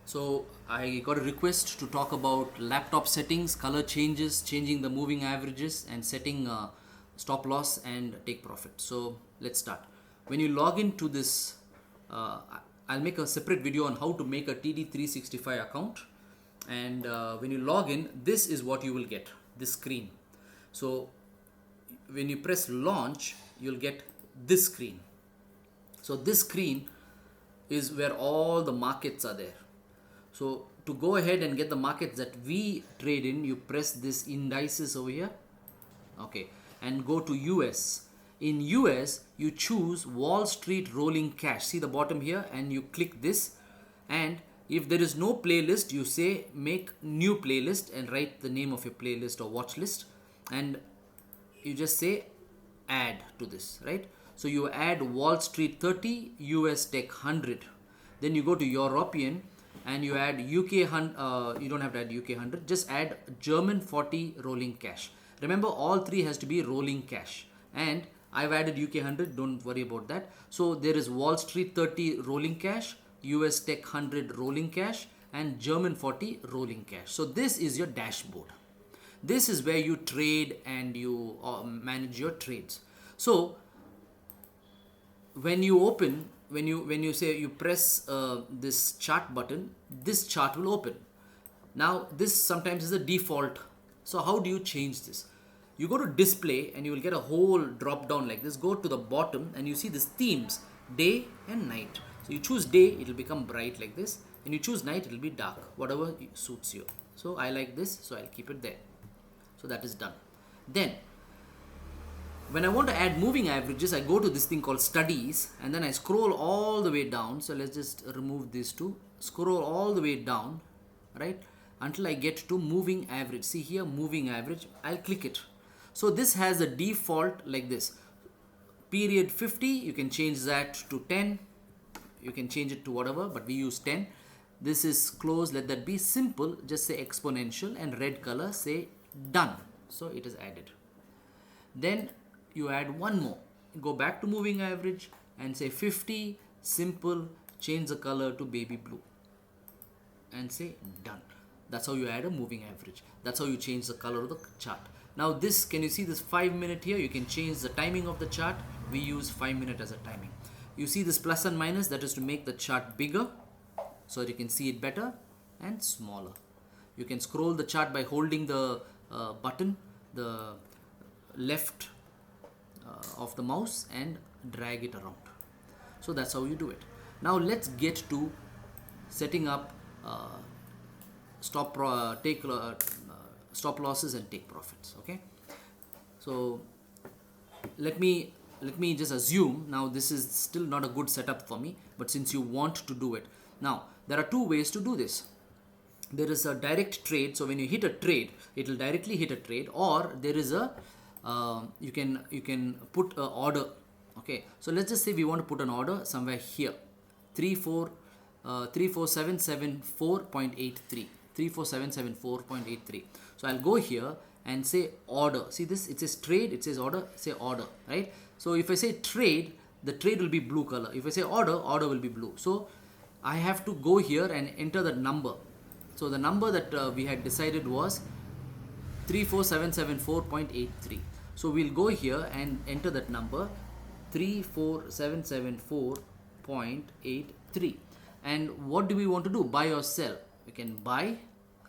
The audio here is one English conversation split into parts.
So I got a request to talk about laptop settings, color changes, changing the moving averages, and setting stop loss and take profit. So let's start. When you log into this, I'll make a separate video on how to make a TD365 account. And when you log in, this is what you will get, this screen. So when you press launch, you'll get this screen. So this screen is where all the markets are there. So to go ahead and get the markets that we trade in, you press this indices over here, okay, and go to US. In US, you choose Wall Street Rolling Cash. See the bottom here, and you click this. And if there is no playlist, you say make new playlist and write the name of your playlist or watch list, and you just say add to this, right? So you add Wall Street 30, US Tech 100. Then you go to European and you add UK 100. You don't have to add UK 100. Just add German 40 rolling cash. Remember, all three has to be rolling cash. And I've added UK 100. Don't worry about that. So there is Wall Street 30 rolling cash, US Tech 100 rolling cash, and German 40 rolling cash. So this is your dashboard. This is where you trade and you manage your trades. So when you open, when you say you press this chart button, this chart will open. Now this sometimes is a default. So how do you change this? You go to display and you will get a whole drop down like this. Go to the bottom and you see these themes, day and night. So you choose day, it will become bright like this, and you choose night, it will be dark, whatever suits you. So I like this, so I'll keep it there. So that is done. Then when I want to add moving averages, I go to this thing called studies, and then I scroll all the way down. So let's just remove these two. Scroll all the way down, right, until I get to moving average. See here, moving average. I'll click it. So this has a default like this. Period 50, you can change that to 10. You can change it to whatever, but we use 10. This is closed, let that be simple. Just say exponential, and red color, say done. So it is added. Then you add one more. Go back to moving average and say 50, simple, change the color to baby blue and say done. That's how you add a moving average. That's how you change the color of the chart. Now this, can you see this 5-minute here? You can change the timing of the chart. We use 5-minute as a timing. You see this plus and minus, that is to make the chart bigger so that you can see it better, and smaller. You can scroll the chart by holding the button, the left of the mouse, and drag it around. So that's how you do it. Now let's get to setting up stop losses and take profits. Okay, so let me just assume now this is still not a good setup for me, but since you want to do it, now there are two ways to do this. There is a direct trade. So when you hit a trade, it will directly hit a trade, or there is a you can put an order. Okay, so let's just say we want to put an order somewhere here, 34774.83. 34774.83. So I'll go here and say order. See this, it says trade, it says order, say order, right? So if I say trade, the trade will be blue color. If I say order, order will be blue. So I have to go here and enter the number. So the number that we had decided was 34774.83. So we'll go here and enter that number, 34774.83. And what do we want to do? Buy or sell? We can buy,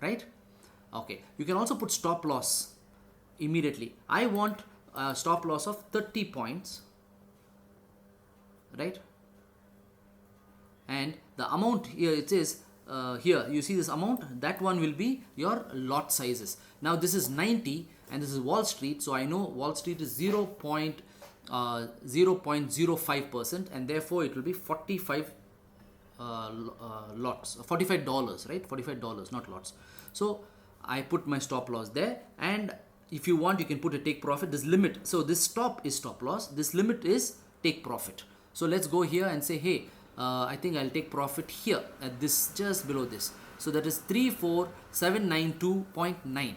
right? Okay. You can also put stop loss immediately. I want a stop loss of 30 points, right? And the amount here, it is here, you see this amount, that one will be your lot sizes. Now this is 90 and this is Wall Street, so I know Wall Street is 0.05%, and therefore it will be 45 lots, $45, right? $45, not lots. So I put my stop loss there, and if you want, you can put a take profit. This limit, so this stop is stop loss, this limit is take profit. So let's go here and say, hey, I think I'll take profit here at this, just below this. So that is 34792.9.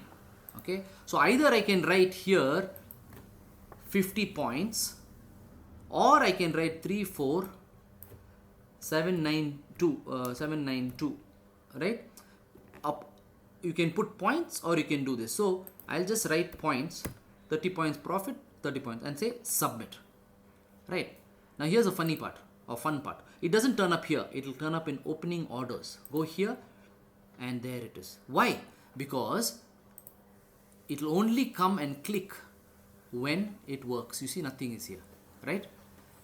Okay, so either I can write here 50 points, or I can write 34792 right? Up, you can put points or you can do this. So I'll just write points, 30 points profit, 30 points, and say submit, right? Now here's a funny part or fun part. It doesn't turn up here. It will turn up in opening orders. Go here and there it is. Why? Because it will only come and click when it works. You see nothing is here, right?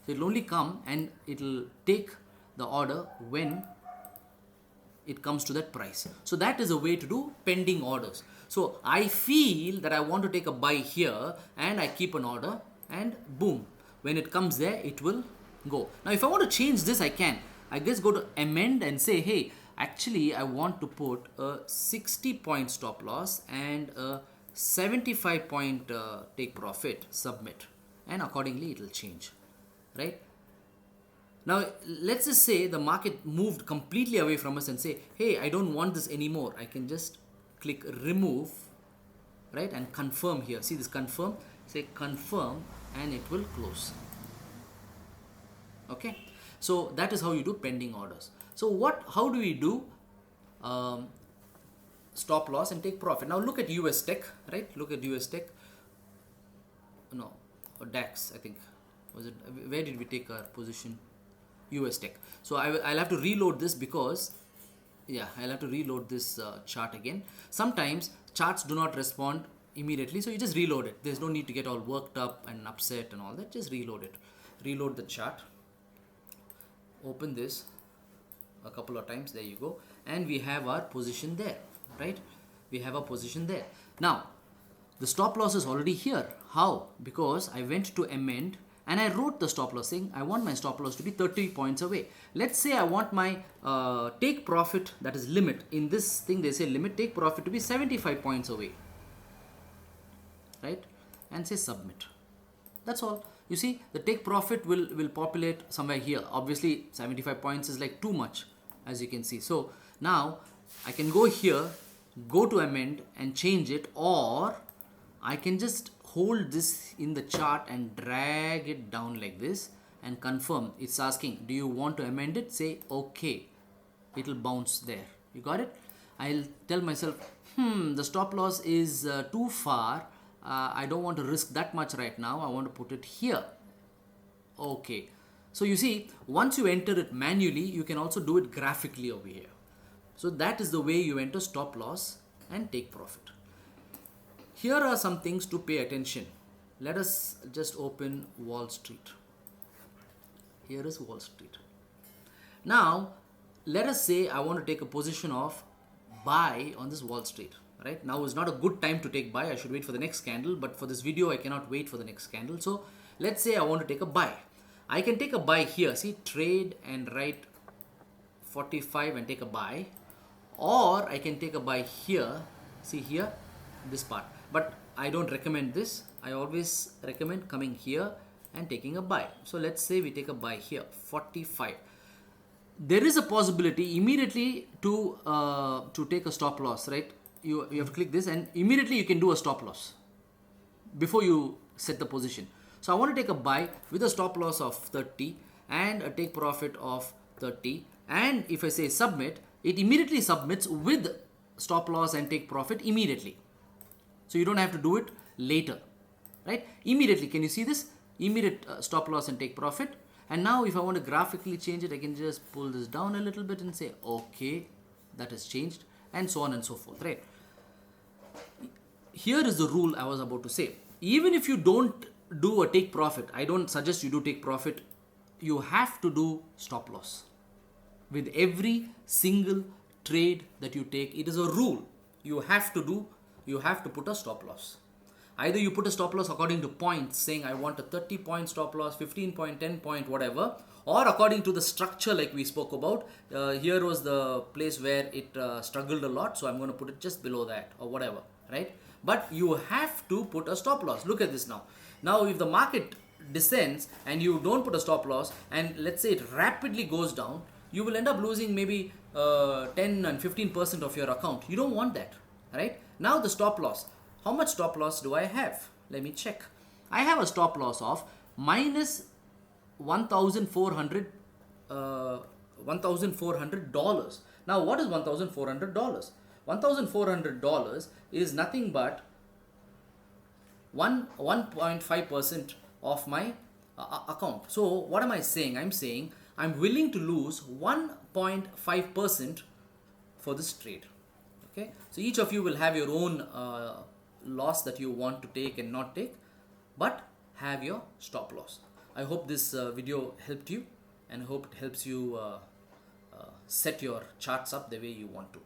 So it will only come and it will take the order when it comes to that price. So that is a way to do pending orders. So I feel that I want to take a buy here and I keep an order and boom, when it comes there, it will go. Now if I want to change this, I can. I just go to amend and say, hey, actually I want to put a 60 point stop loss and a 75 point take profit, submit, and accordingly it will change, right? Now let's just say the market moved completely away from us and say, hey, I don't want this anymore. I can just click remove, right, and confirm here. See this confirm, say confirm, and it will close. Okay, so that is how you do pending orders. So how do we do stop loss and take profit? Now look at US Tech, right? Look at US Tech. No, or DAX, I think. Was it? Where did we take our position? US Tech. So I'll have to reload this because, yeah, I'll have to reload this chart again. Sometimes charts do not respond immediately, so you just reload it. There's no need to get all worked up and upset and all that. Just reload it. Reload the chart. Open this a couple of times. There you go. And we have our position there, right? We have a position there. Now, the stop loss is already here. How? Because I went to amend and I wrote the stop loss saying I want my stop loss to be 30 points away. Let's say I want my take profit, that is limit. In this thing they say limit take profit to be 75 points away, right? And say submit. That's all. You see the take profit will populate somewhere here. Obviously 75 points is like too much, as you can see. So now I can go here, go to amend and change it, or I can just hold this in the chart and drag it down like this and confirm. It's asking, do you want to amend it? Say okay. It will bounce there. You got it? I'll tell myself, the stop loss is too far. I don't want to risk that much right now. I want to put it here. Okay. So you see, once you enter it manually, you can also do it graphically over here. So that is the way you enter stop loss and take profit. Here are some things to pay attention. Let us just open Wall Street. Here is Wall Street. Now, let us say I want to take a position of buy on this Wall Street. Right? Now is not a good time to take buy. I should wait for the next candle, but for this video, I cannot wait for the next candle. So let's say I want to take a buy. I can take a buy here. See, trade and write 45 and take a buy. Or I can take a buy here. See here, this part. But I don't recommend this. I always recommend coming here and taking a buy. So let's say we take a buy here, 45. There is a possibility immediately to take a stop loss, right? You have to click this and immediately you can do a stop loss before you set the position. So I want to take a buy with a stop loss of 30 and a take profit of 30. And if I say submit, it immediately submits with stop loss and take profit immediately. So you don't have to do it later, right? Immediately, can you see this? Immediate stop loss and take profit. And now if I want to graphically change it, I can just pull this down a little bit and say, okay, that has changed, and so on and so forth, right? Here is the rule I was about to say. Even if you don't do a take profit, I don't suggest you do take profit, you have to do stop loss. With every single trade that you take, it is a rule. You have to put a stop loss. Either you put a stop loss according to points, saying I want a 30 point stop loss, 15 point, 10 point, whatever, or according to the structure like we spoke about. Here was the place where it struggled a lot, so I'm going to put it just below that or whatever, right? But you have to put a stop loss. Look at this now. Now if the market descends and you don't put a stop loss, and let's say it rapidly goes down, you will end up losing maybe 10 and 15% of your account. You don't want that, right? Now the stop loss. How much stop loss do I have? Let me check. I have a stop loss of minus 1,400 $1,400. Now what is $1,400? $1,400 is nothing but 1.5% of my account. So what am I saying? I'm saying I'm willing to lose 1.5% for this trade. Okay, so each of you will have your own loss that you want to take and not take, but have your stop loss. I hope this video helped you, and I hope it helps you set your charts up the way you want to.